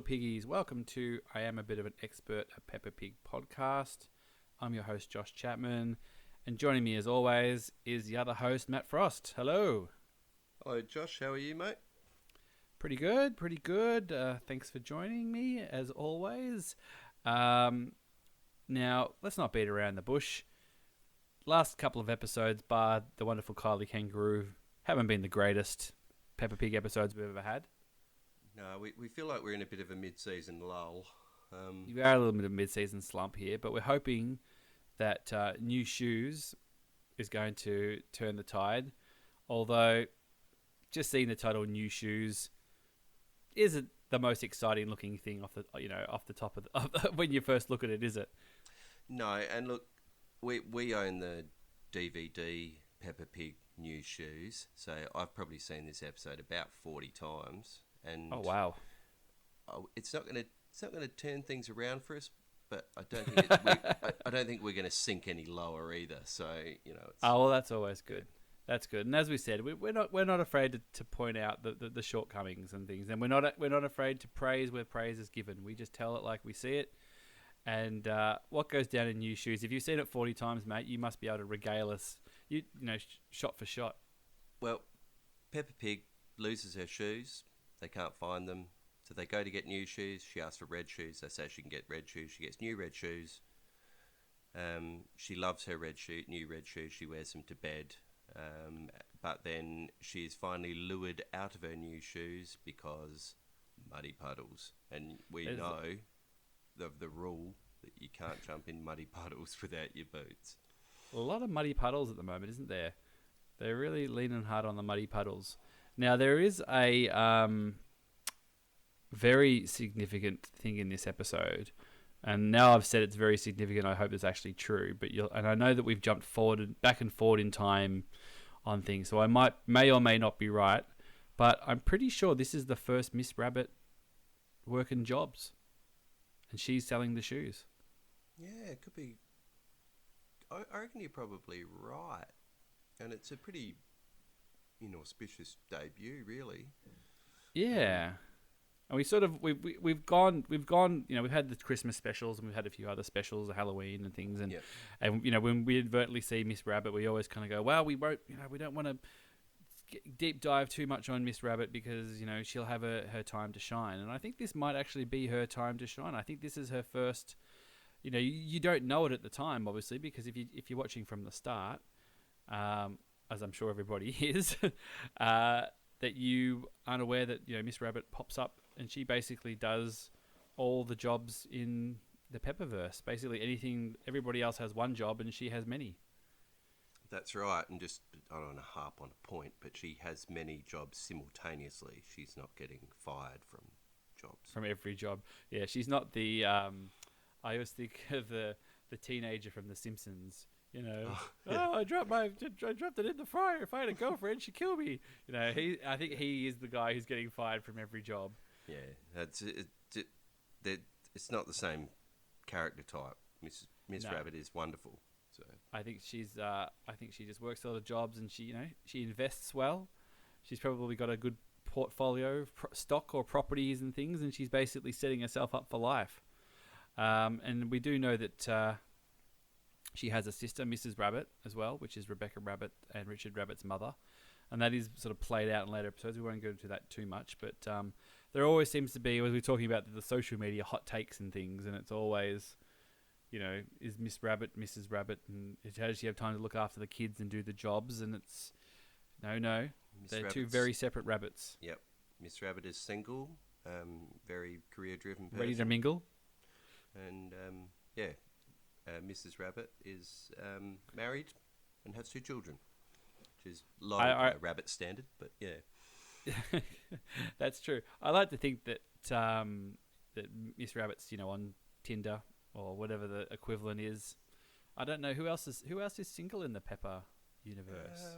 piggies. Welcome to I Am a Bit of an Expert, a Peppa Pig podcast. I'm your host, Josh Chapman, and joining me as always is the other host, Matt Frost. Hello. Hello, Josh. How are you, mate? Pretty good. Thanks for joining me, as always. Now, let's not beat around the bush. Last couple of episodes, bar the wonderful Kylie Kangaroo, haven't been the greatest Peppa Pig episodes we've ever had. No, we feel like we're in a bit of a mid-season lull. We are a little bit of a mid-season slump here, but we're hoping that New Shoes is going to turn the tide. Although, just seeing the title "New Shoes" isn't the most exciting looking thing off the top of when you first look at it, is it? No, and look, we own the DVD Peppa Pig New Shoes, so I've probably seen this episode about 40 times. And oh wow! It's not going to turn things around for us, but I don't think I don't think we're going to sink any lower either. So It's... Oh well, that's always good. That's good. And as we said, we're not afraid to point out the shortcomings and things, and we're not afraid to praise where praise is given. We just tell it like we see it. And what goes down in New Shoes? If you've seen it 40 times, mate, you must be able to regale us. Shot for shot. Well, Peppa Pig loses her shoes. They can't find them, so they go to get new shoes. She asks for red shoes. They say she can get red shoes. She gets new red shoes. She loves her new red shoes. She wears them to bed. But then she is finally lured out of her new shoes because muddy puddles. And we know the rule that you can't jump in muddy puddles without your boots. A lot of muddy puddles at the moment, isn't there? They're really leaning hard on the muddy puddles. Now, there is a very significant thing in this episode, and now I've said it's very significant. I hope it's actually true. And I know that we've jumped back and forward in time on things, so I may or may not be right, but I'm pretty sure this is the first Miss Rabbit working jobs, and she's selling the shoes. Yeah, it could be. I reckon you're probably right, and it's a pretty inauspicious debut, really. Yeah. And we've gone, we've had the Christmas specials and we've had a few other specials, Halloween and things. And, yep. And when we inadvertently see Miss Rabbit, we always kind of go, well, we don't want to deep dive too much on Miss Rabbit because, she'll have her time to shine. And I think this might actually be her time to shine. I think this is her first, you don't know it at the time, obviously, because if you're watching from the start, as I'm sure everybody is, that you aren't aware that Miss Rabbit pops up and she basically does all the jobs in the Peppaverse. Basically anything, everybody else has one job and she has many. That's right, and just, I don't want to harp on a point, but she has many jobs simultaneously. She's not getting fired from jobs. From every job. Yeah, she's not the, I always think of the teenager from The Simpsons. I dropped it in the fryer. If I had a girlfriend, she'd kill me. I think he is the guy who's getting fired from every job. Yeah, it's not the same character type. Miss Rabbit is wonderful. So I think she just works a lot of jobs and she invests well. She's probably got a good portfolio of stock or properties and things, and she's basically setting herself up for life. And we do know that. She has a sister, Mrs. Rabbit, as well, which is Rebecca Rabbit and Richard Rabbit's mother. And that is sort of played out in later episodes. We won't go into that too much. But there always seems to be, as we're talking about the social media hot takes and things, and it's always, is Miss Rabbit, Mrs. Rabbit, and how does she have time to look after the kids and do the jobs? And it's, no. They're two very separate rabbits. Yep. Miss Rabbit is single, very career-driven person. Ready to mingle. And, Mrs. Rabbit is married and has 2 children, which is low by rabbit standard, but yeah. That's true. I like to think that that Miss Rabbit's on Tinder or whatever the equivalent is. I don't know who else is single in the Peppa universe.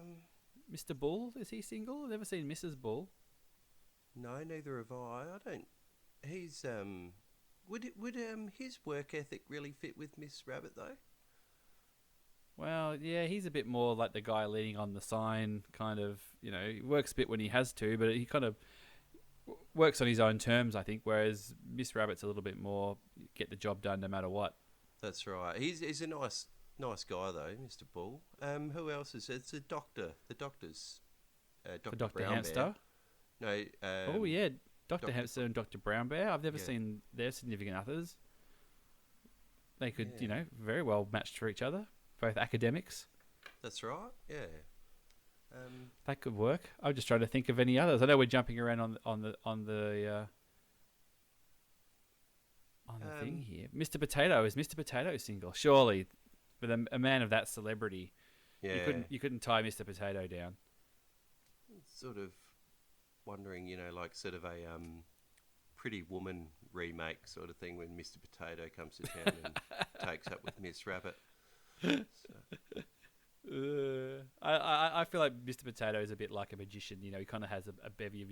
Mr. Bull, is he single? I've never seen Mrs. Bull. No, neither have I. I don't. He's Would his work ethic really fit with Miss Rabbit though? Well, yeah, he's a bit more like the guy leaning on the sign, kind of, he works a bit when he has to, but he kind of, works on his own terms, I think, whereas Miss Rabbit's a little bit more get the job done no matter what. That's right. He's a nice guy though, Mr. Bull. Who else is it? It's the doctor. The doctor's For Dr. Dr. Brown Hamster. Bear. No. Oh, yeah. Dr. Dr. Hamster and Dr. Brown Bear. I've never Yeah. seen their significant others. They could, Yeah. very well matched for each other. Both academics. That's right. Yeah. That could work. I'm just trying to think of any others. I know we're jumping around on the thing here. Mr. Potato, is Mr. Potato single? Surely, with a man of that celebrity, Yeah. you couldn't tie Mr. Potato down. Sort of wondering, like sort of a Pretty Woman remake sort of thing when Mr. Potato comes to town and takes up with Miss Rabbit. So, I feel like Mr. Potato is a bit like a magician. He kind of has a bevy of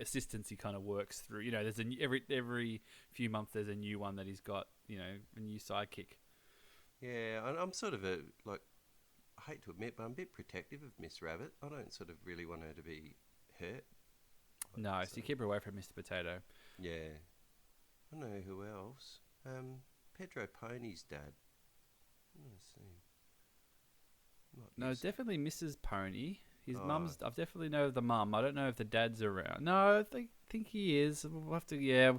assistants he kind of works through. There's every few months there's a new one that he's got. A new sidekick. yeah, I'm sort of I hate to admit, but I'm a bit protective of Miss Rabbit. I don't sort of really want her to be hurt. No, so you keep her away from Mr. Potato. Yeah. I don't know who else. Pedro Pony's dad. Let's see. No, it's definitely Mrs. Pony. His Oh. mum's. I definitely know of the mum. I don't know if the dad's around. No, I think he is. We'll have to. Yeah,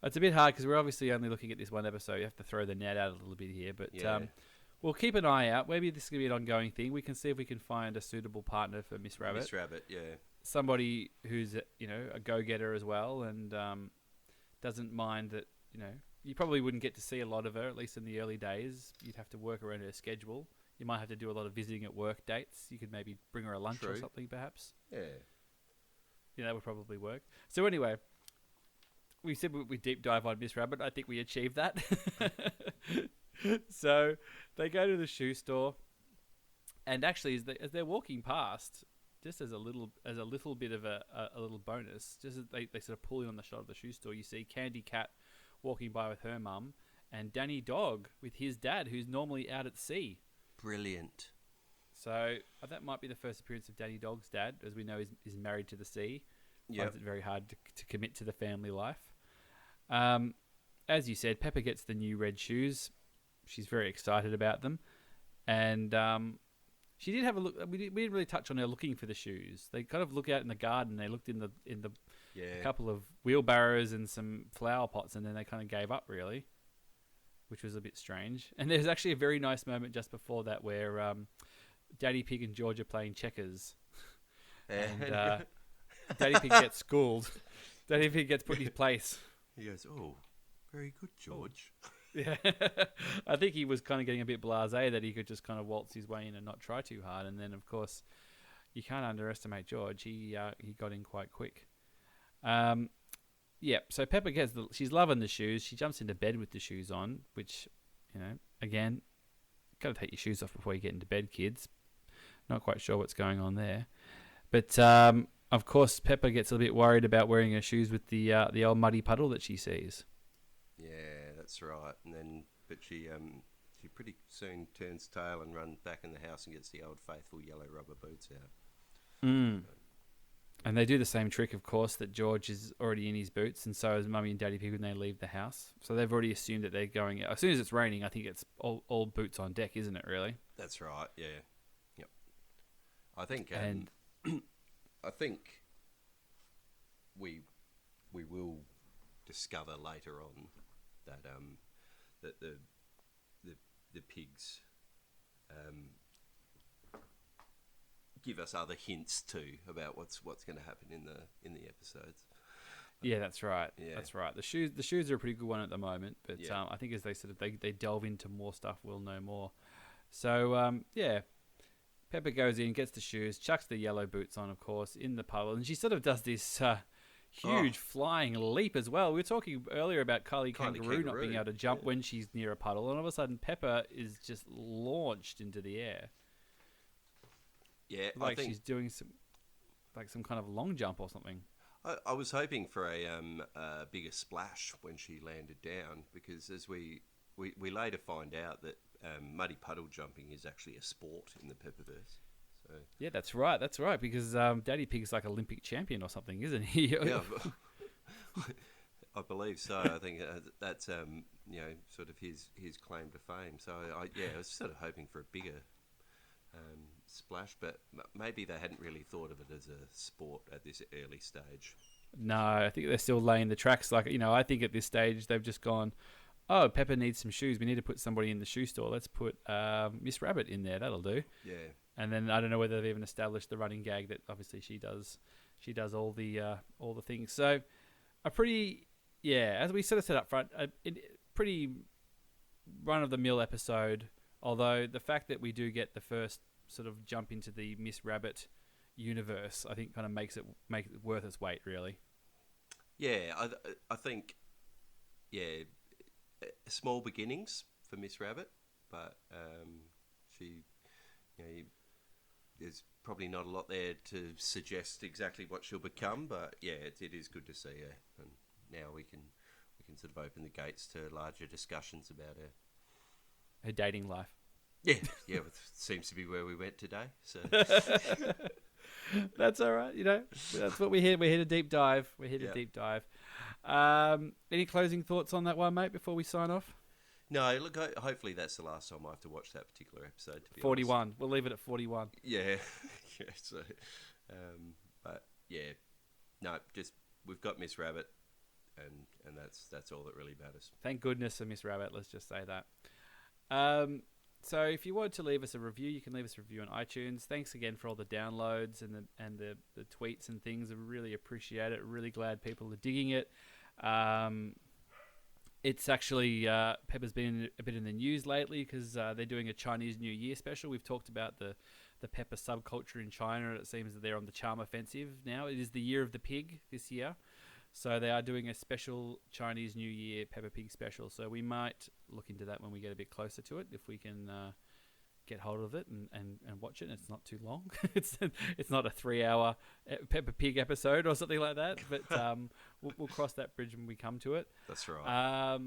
it's a bit hard because we're obviously only looking at this one episode. You have to throw the net out a little bit here, but Yeah. we'll keep an eye out. Maybe this is gonna be an ongoing thing. We can see if we can find a suitable partner for Miss Rabbit. Miss Rabbit, yeah. Somebody who's a go-getter as well and doesn't mind that. You probably wouldn't get to see a lot of her, at least in the early days. You'd have to work around her schedule. You might have to do a lot of visiting at work dates. You could maybe bring her a lunch or True. something, perhaps. Yeah. That would probably work. So anyway, we said we deep dive on Miss Rabbit. I think we achieved that. So they go to the shoe store, and actually, as they're walking past, just as a little bit of a little bonus, just as they sort of pull in on the shot of the shoe store, you see Candy Cat walking by with her mum, and Danny Dog with his dad, who's normally out at sea. Brilliant. So that might be the first appearance of Danny Dog's dad, as we know is married to the sea. Yep. Finds it very hard to commit to the family life. As you said, Peppa gets the new red shoes. She's very excited about them, and she did have a look. We didn't really touch on her looking for the shoes. They kind of look out in the garden. They looked in the Yeah. couple of wheelbarrows and some flower pots, and then they kind of gave up really, which was a bit strange. And there's actually a very nice moment just before that where Daddy Pig and George are playing checkers, and Daddy Pig gets schooled. Daddy Pig gets put in his place. He goes, "Oh, very good, George." Yeah, I think he was kind of getting a bit blasé that he could just kind of waltz his way in and not try too hard. And then, of course, you can't underestimate George. He got in quite quick. Yeah, so Peppa she's loving the shoes. She jumps into bed with the shoes on, which, again, got to take your shoes off before you get into bed, kids. Not quite sure what's going on there. But, of course, Peppa gets a bit worried about wearing her shoes with the old muddy puddle that she sees. Yeah, that's right. But she pretty soon turns tail and runs back in the house and gets the old faithful yellow rubber boots out. Mm. And they do the same trick, of course, that George is already in his boots, and so is Mummy and Daddy Pig when they leave the house. So they've already assumed that they're going out. As soon as it's raining, I think it's all boots on deck, isn't it, really? That's right, yeah. Yep. I think And I think we will discover later on that that the pigs give us other hints too about what's going to happen in the episodes. yeah, that's right. Yeah. That's right. The shoes are a pretty good one at the moment, but Yeah. I think as they they delve into more stuff, we'll know more. So yeah, Peppa goes in, gets the shoes, chucks the yellow boots on, of course, in the puddle, and she sort of does this huge flying leap as well. We were talking earlier about Kylie Kangaroo not being able to jump when she's near a puddle, and all of a sudden Peppa is just launched into the air. Yeah, Like I think she's doing some kind of long jump or something. I was hoping for a bigger splash when she landed down, because as we later find out that muddy puddle jumping is actually a sport in the Peppaverse. So Yeah, that's right, because Daddy Pig's like Olympic champion or something, isn't he? yeah, I believe so. I think that's sort of his claim to fame. So I was sort of hoping for a bigger splash, but maybe they hadn't really thought of it as a sport at this early stage. No, I think they're still laying the tracks. Like, I think at this stage they've just gone, oh, Peppa needs some shoes. We need to put somebody in the shoe store. Let's put Miss Rabbit in there. That'll do. Yeah. And then I don't know whether they've even established the running gag that obviously she does. She does all the things. So a pretty, as we sort of said up front, a pretty run-of-the-mill episode. Although the fact that we do get the first sort of jump into the Miss Rabbit universe, I think kind of makes it worth its weight, really. Yeah, I think, small beginnings for Miss Rabbit, but she, there's probably not a lot there to suggest exactly what she'll become, but it is good to see her, and now we can sort of open the gates to larger discussions about her dating life. Yeah, it seems to be where we went today. So that's all right. That's what we're here. We're here to deep dive. Any closing thoughts on that one, mate, before we sign off? No, look, hopefully that's the last time I have to watch that particular episode, to be 41. honest. We'll leave it at 41. Yeah. So, no, just we've got Miss Rabbit, and that's all that really matters. Thank goodness for Miss Rabbit. Let's just say that. So if you want to leave us a review, you can leave us a review on iTunes. Thanks again for all the downloads and the tweets and things. I really appreciate it. Really glad people are digging it. It's actually Peppa's been a bit in the news lately because they're doing a Chinese New Year special. We've talked about the Peppa subculture in China, and it seems that they're on the charm offensive now. It is the year of the pig this year. So they are doing a special Chinese New Year Peppa Pig special. So we might look into that when we get a bit closer to it, if we can get hold of it and watch it. And it's not too long. It's not a 3-hour Peppa Pig episode or something like that. But we'll cross that bridge when we come to it. That's right.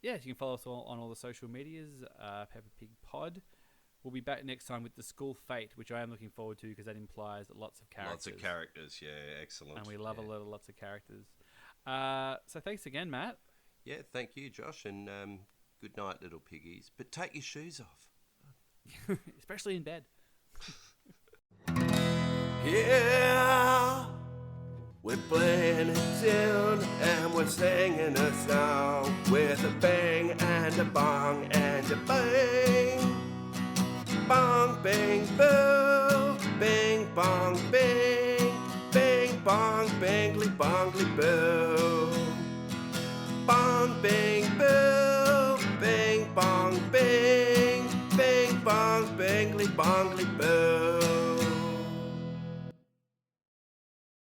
You can follow us all on all the social medias, Peppa Pig Pod. We'll be back next time with the School Fate, which I am looking forward to because that implies lots of characters. Lots of characters, excellent. And we love lots of characters. So thanks again, Matt. Yeah, thank you, Josh, and good night, little piggies. But take your shoes off. Especially in bed. Yeah, we're playing a tune and we're singing a song with a bang and a bong and a bang. Bong, bing, boo, bing, bong, bing, bing, bong, bingly, bongly, boo. Bong, bing, boo, bing, bong, bing, bing, bong, bingly, bongly.